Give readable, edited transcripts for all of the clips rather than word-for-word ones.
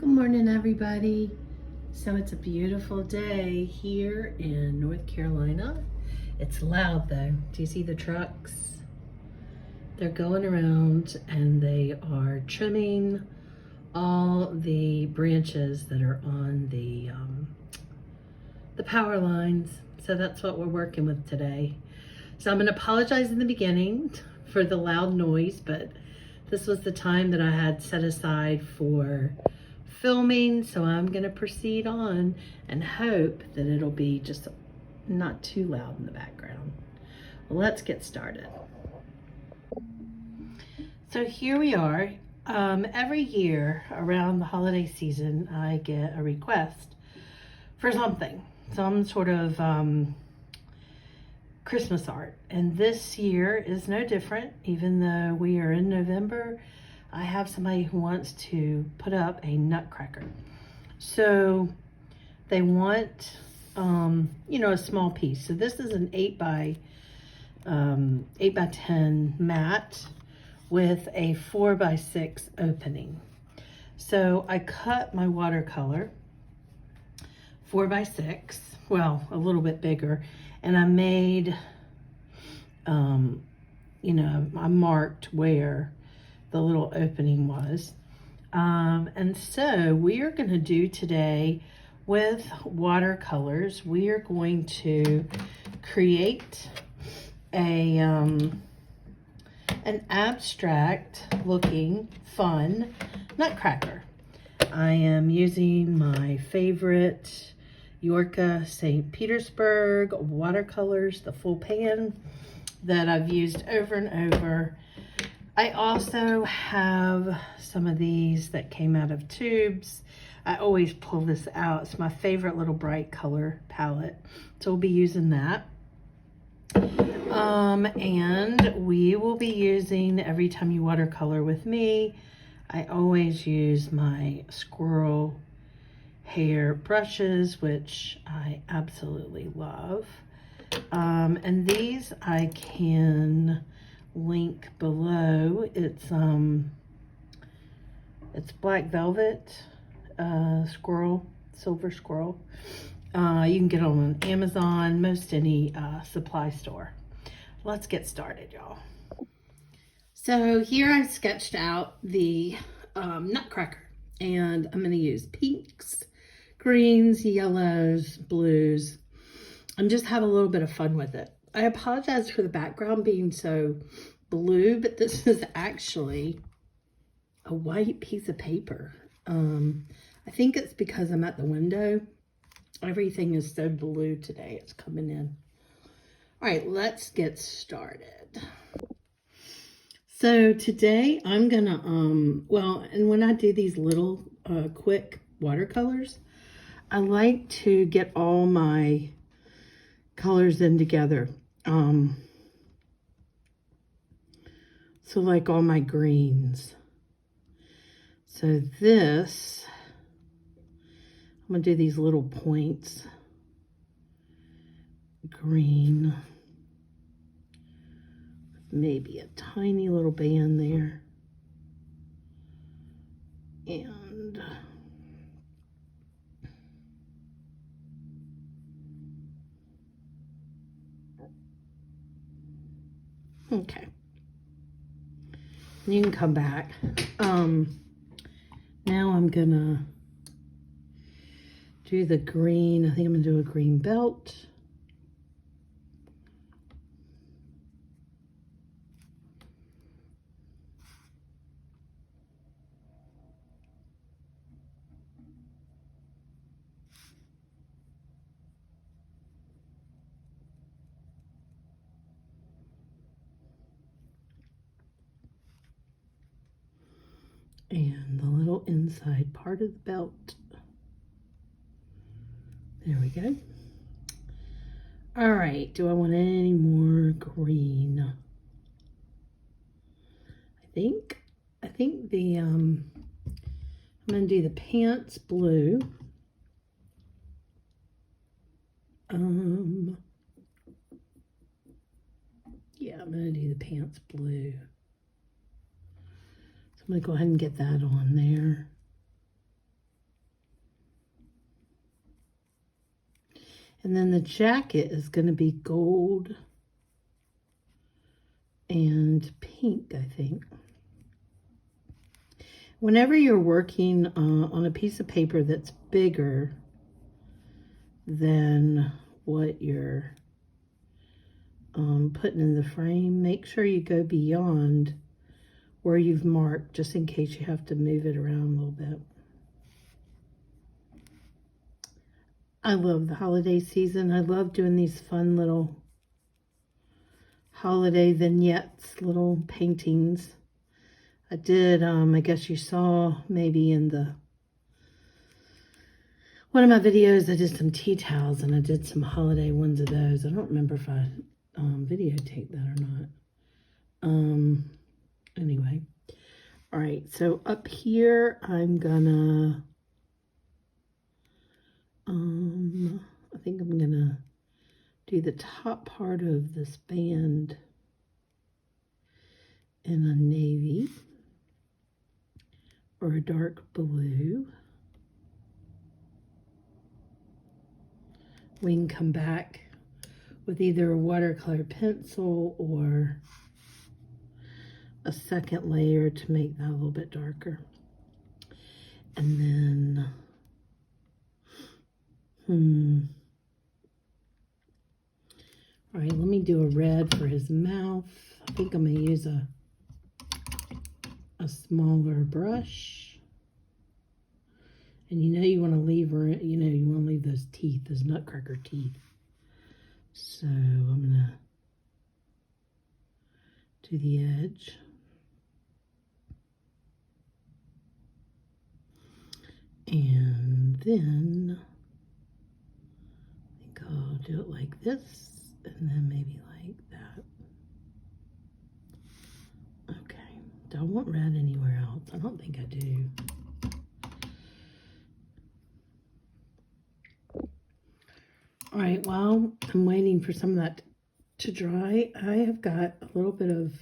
Good morning, everybody. So it's a beautiful day here in North Carolina. It's loud though. Do you see the trucks? They're going around and they are trimming all the branches that are on the power lines. So that's what we're working with today. So I'm gonna apologize in the beginning for the loud noise, but this was the time that I had set aside for filming, so I'm gonna proceed on and hope that it'll be just not too loud in the background. Let's get started. So here we are. Every year around the holiday season, I get a request for something, some sort of Christmas art. And this year is no different. Even though we are in November, I have somebody who wants to put up a Nutcracker. So they want, a small piece. So this is an 8 by 10 mat with a 4 by 6 opening. So I cut my watercolor 4 by 6, well, a little bit bigger, and I made, I marked where the little opening was. And so we are going to do today with watercolors, we are going to create an abstract looking fun nutcracker. I am using my favorite Yorka St. Petersburg watercolors, the full pan that I've used over and over. I also have some of these that came out of tubes. I always pull this out. It's my favorite little bright color palette. So we'll be using that. And we will be using, every time you watercolor with me, I always use my squirrel hair brushes, which I absolutely love. And these I can link below. It's black velvet squirrel, silver squirrel. You can get it on Amazon, most any supply store. Let's get started, y'all. So here I've sketched out the nutcracker, and I'm going to use pinks, greens, yellows, blues, and just have a little bit of fun with it. I apologize for the background being so blue, but this is actually a white piece of paper. I think it's because I'm at the window. Everything is so blue today, it's coming in. All right, let's get started. So today I'm gonna, and when I do these little quick watercolors, I like to get all my colors in together. So like all my greens. So this, I'm gonna do these little points. Green. Maybe a tiny little band there. And okay. You can come back. Now I'm gonna do the green. I think I'm gonna do a green belt. And the little inside part of the belt. There we go. All right, do I want any more green? I think the, I'm gonna do the pants blue. Yeah, I'm gonna do the pants blue. So I'm gonna go ahead and get that on there. And then the jacket is going to be gold and pink, I think. Whenever you're working on a piece of paper that's bigger than what you're putting in the frame, make sure you go beyond where you've marked, just in case you have to move it around a little bit. I love the holiday season. I love doing these fun little holiday vignettes, little paintings. I did, I guess you saw maybe in one of my videos, I did some tea towels, and I did some holiday ones of those. I don't remember if I videotaped that or not. Anyway. All right, so up here, I'm gonna, I think I'm gonna do the top part of this band in a navy or a dark blue. We can come back with either a watercolor pencil or a second layer to make that a little bit darker. And then, all right, let me do a red for his mouth. I think I'm gonna use a smaller brush. And you know you want to leave, you want to leave those teeth, those Nutcracker teeth. So I'm gonna do the edge. And then I think I'll do it like this, and then maybe like that. Okay, don't want red anywhere else. I don't think I do. All right, while I'm waiting for some of that to dry, I have got a little bit of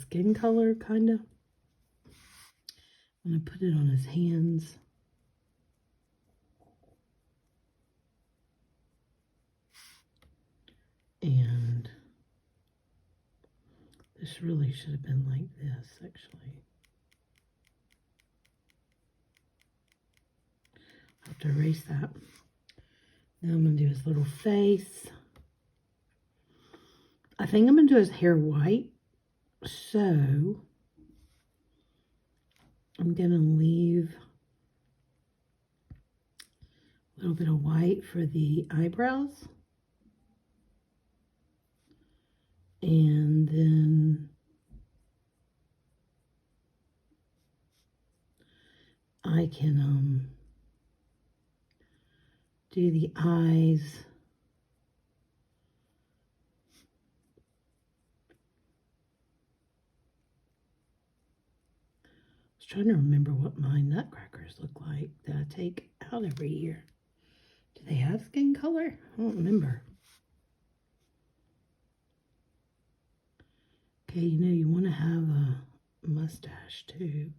skin color, kind of. I'm going to put it on his hands. And this really should have been like this, actually. I'll have to erase that. Now I'm going to do his little face. I think I'm going to do his hair white. So I'm going to leave a little bit of white for the eyebrows. And then I can do the eyes. I was trying to remember what my nutcrackers look like that I take out every year. Do they have skin color? I don't remember. Okay, you want to have a mustache too.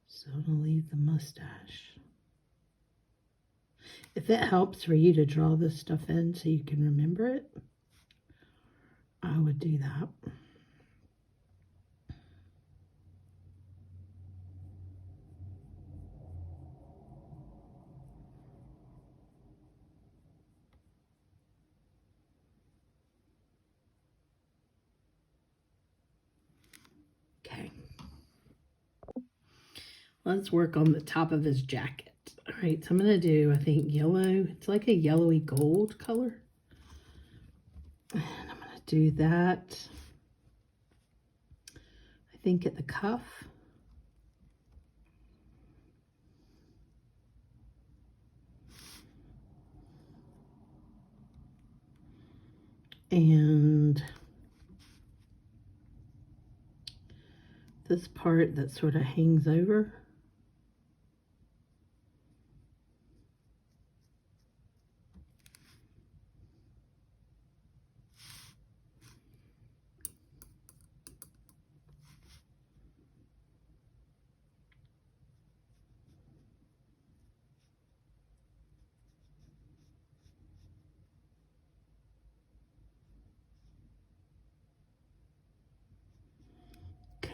So I'm going to leave the mustache. If it helps for you to draw this stuff in so you can remember it, I would do that. Okay. Let's work on the top of his jacket. All right, so I'm going to do, I think, yellow. It's like a yellowy gold color. And I'm going to do that, I think, at the cuff. And this part that sort of hangs over.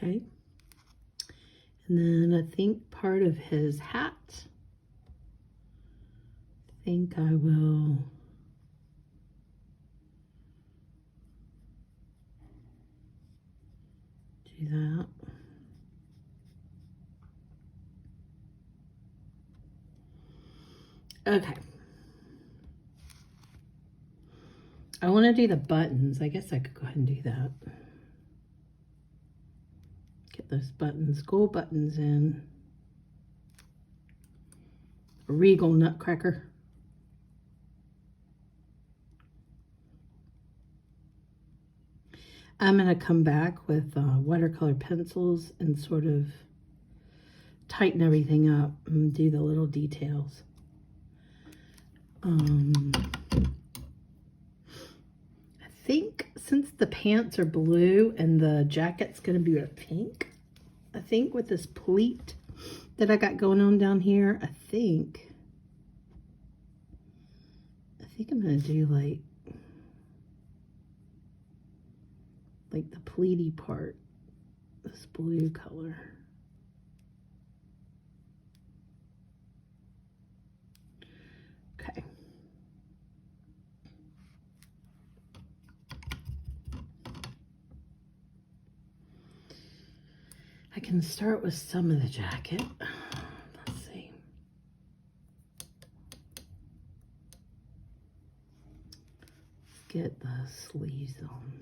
Okay. And then I think part of his hat, I think I will do that. Okay. I want to do the buttons. I guess I could go ahead and do that. Get those buttons, gold buttons in. Regal Nutcracker. I'm going to come back with watercolor pencils and sort of tighten everything up and do the little details. I think since the pants are blue and the jacket's going to be a pink, I think with this pleat that I got going on down here, I think I'm going to do like the pleaty part, this blue color. Okay. I can start with some of the jacket. Let's see. Let's get the sleeves on.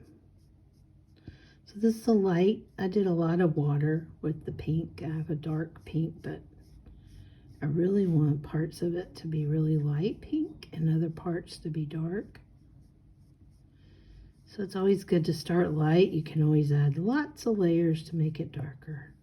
So this is a light. I did a lot of water with the pink. I have a dark pink, but I really want parts of it to be really light pink and other parts to be dark. So it's always good to start light. You can always add lots of layers to make it darker.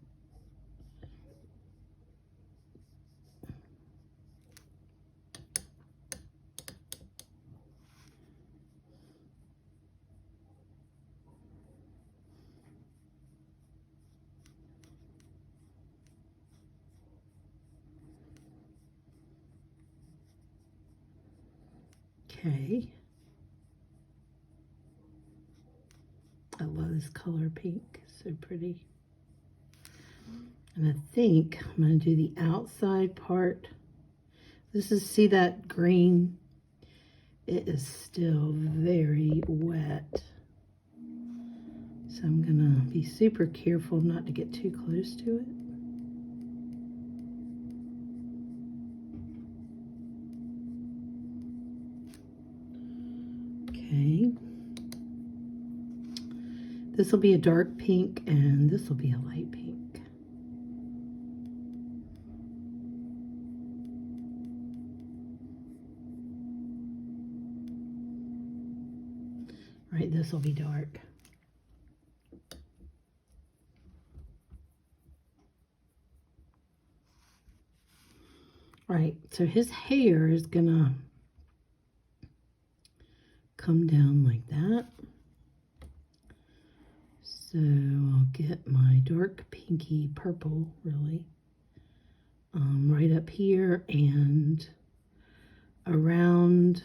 Okay. I love this color pink, so pretty. And I think I'm going to do the outside part. This is, see that green? It is still very wet. So I'm going to be super careful not to get too close to it. Okay. This will be a dark pink and this will be a light pink. Right, this will be dark. Right, so his hair is gonna come down like that. So I'll get my dark pinky purple, really, right up here and around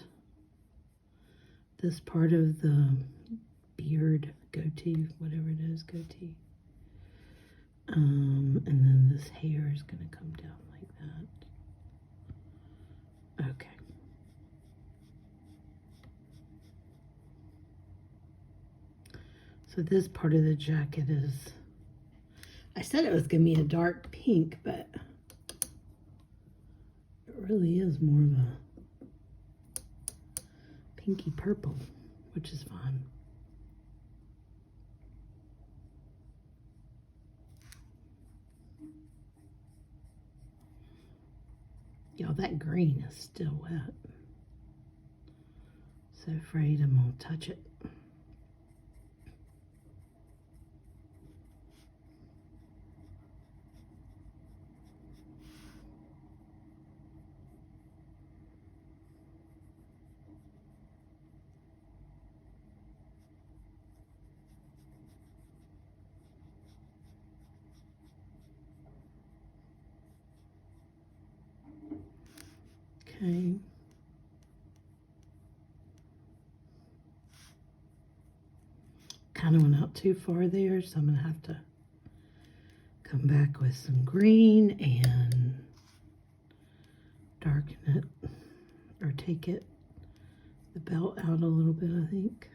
this part of the beard, goatee, whatever it is, goatee. And then this hair is going to come down like that. Okay. So this part of the jacket is, I said it was going to be a dark pink, but it really is more of a pinky purple, which is fun. Y'all, that green is still wet. So afraid I'm gonna touch it. Okay. Kind of went out too far there, so I'm going to have to Come back with some green and darken it, or take it, the belt out a little bit, I think.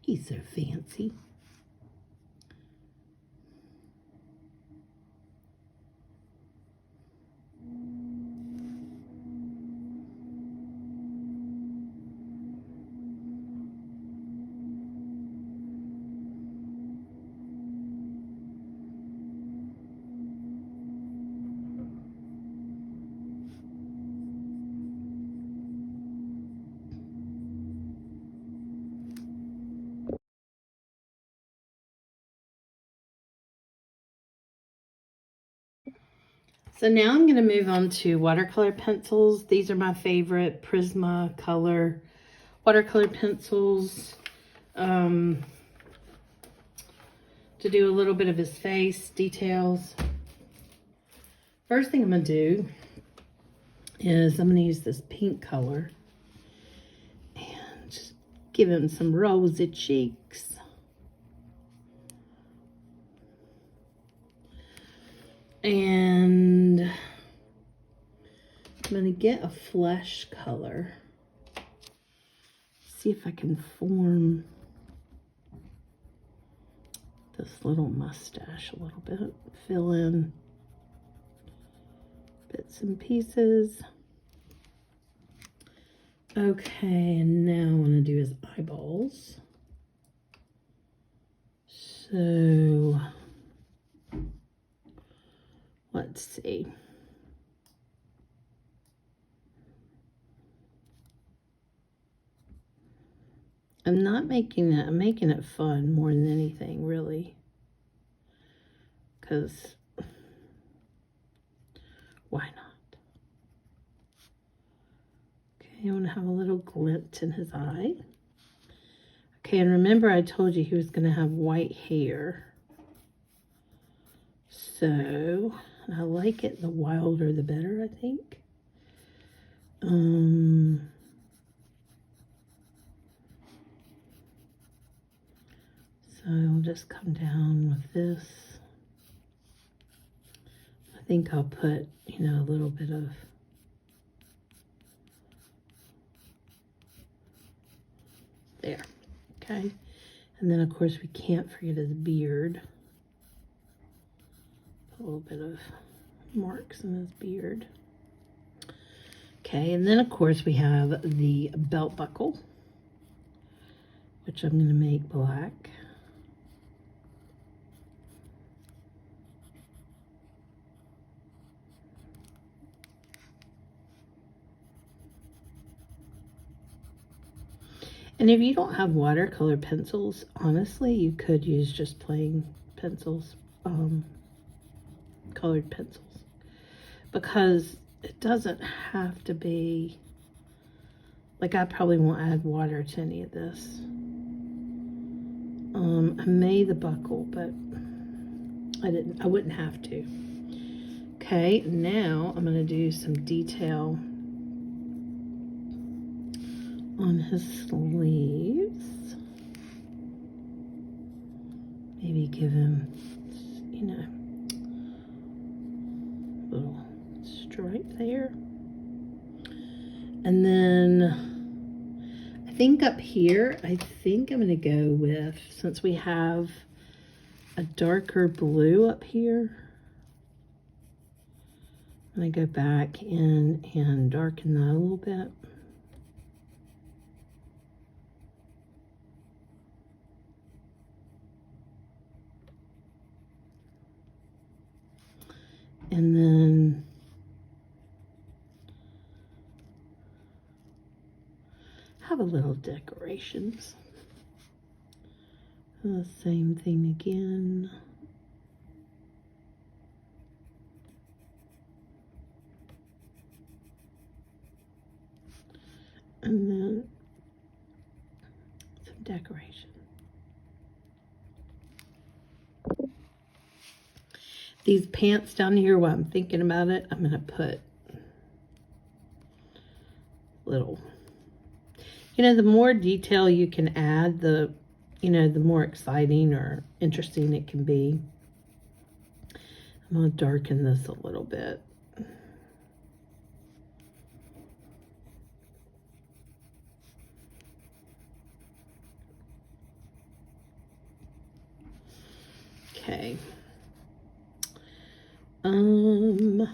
He's so fancy. So now I'm going to move on to watercolor pencils. These are my favorite Prismacolor watercolor pencils. To do a little bit of his face details. First thing I'm going to do is I'm going to use this pink color and just give him some rosy cheeks. And I'm going to get a flesh color. See if I can form this little mustache a little bit. Fill in bits and pieces. Okay, and now I'm going to do his eyeballs. So let's see. I'm not making it, I'm making it fun more than anything, really. Because why not? Okay, I want to have a little glint in his eye. Okay, and remember I told you he was going to have white hair. So, I like it, the wilder the better, I think. So I'll just come down with this. I think I'll put, you know, a little bit of there. Okay. And then of course we can't forget his beard. A little bit of marks in his beard. Okay, and then of course we have the belt buckle, which I'm going to make black. And if you don't have watercolor pencils, honestly, you could use just plain pencils, colored pencils, because it doesn't have to be, like I probably won't add water to any of this. I made the buckle, but I wouldn't have to. Okay, now I'm going to do some detail on his sleeves. Maybe give him, you know, a little stripe there. And then I think up here, I think I'm going to go with, since we have a darker blue up here, I'm going to go back in and darken that a little bit. And then have a little decorations. The same thing again. And then some decoration. these pants down here, while I'm thinking about it, I'm going to put little, the more detail you can add, the more exciting or interesting it can be. I'm going to darken this a little bit. Okay. I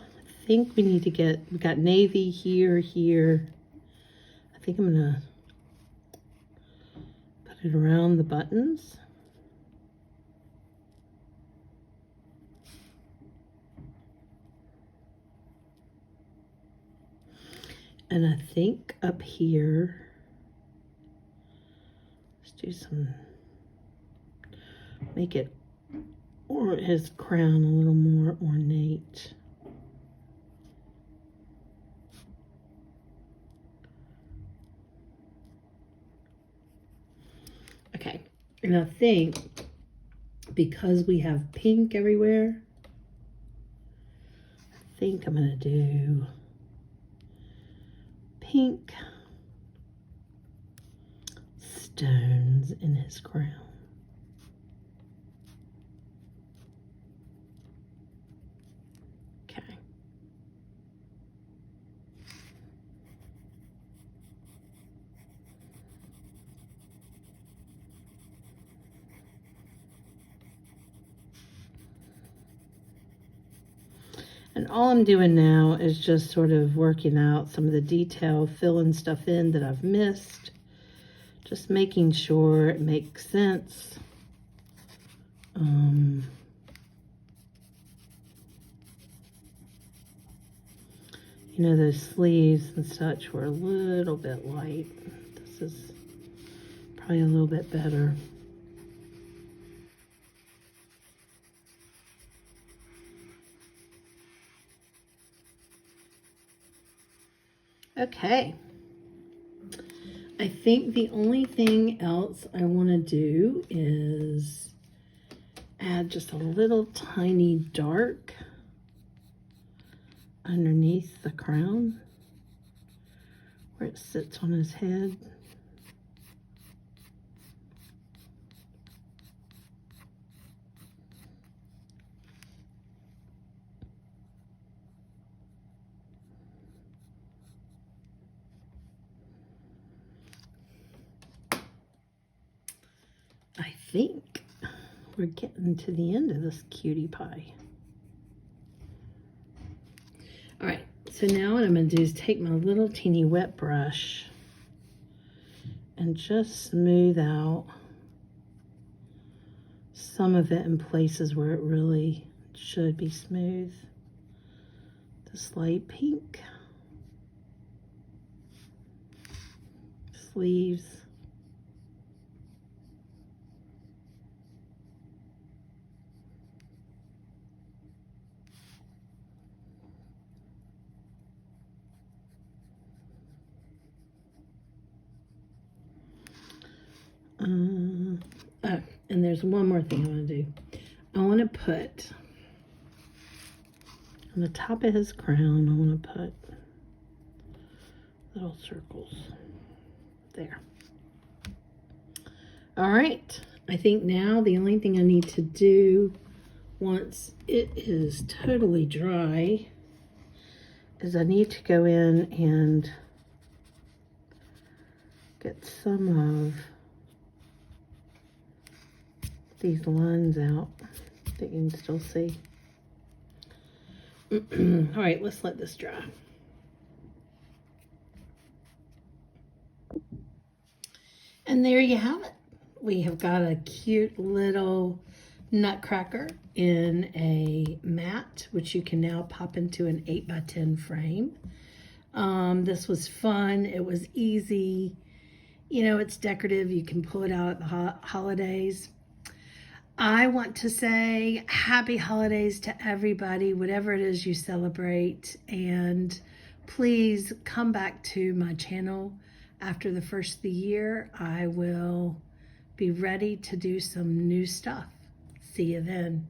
think we need to we got navy here. I think I'm gonna put it around the buttons. And I think up here, let's do make it, or his crown a little more ornate. Okay, and I think because we have pink everywhere, I think I'm gonna do pink stones in his crown. Okay. And all I'm doing now is just sort of working out some of the detail, filling stuff in that I've missed, just making sure it makes sense. Those sleeves and such were a little bit light. This is probably a little bit better. Okay. I think the only thing else I want to do is add just a little tiny dark underneath the crown where it sits on his head. I think we're getting to the end of this cutie pie. All right, so now what I'm going to do is take my little teeny wet brush and just smooth out some of it in places where it really should be smooth. This light pink. Sleeves. And there's one more thing I want to do. I want to put on the top of his crown, I want to put little circles there. All right, I think now the only thing I need to do once it is totally dry is I need to go in and get some of these lines out that you can still see. All right, let's let this dry. And there you have it. We have got a cute little nutcracker in a mat, which you can now pop into an 8x10 frame. This was fun. It was easy. It's decorative. You can pull it out at the holidays. I want to say happy holidays to everybody, whatever it is you celebrate. And please come back to my channel after the first of the year. I will be ready to do some new stuff. See you then.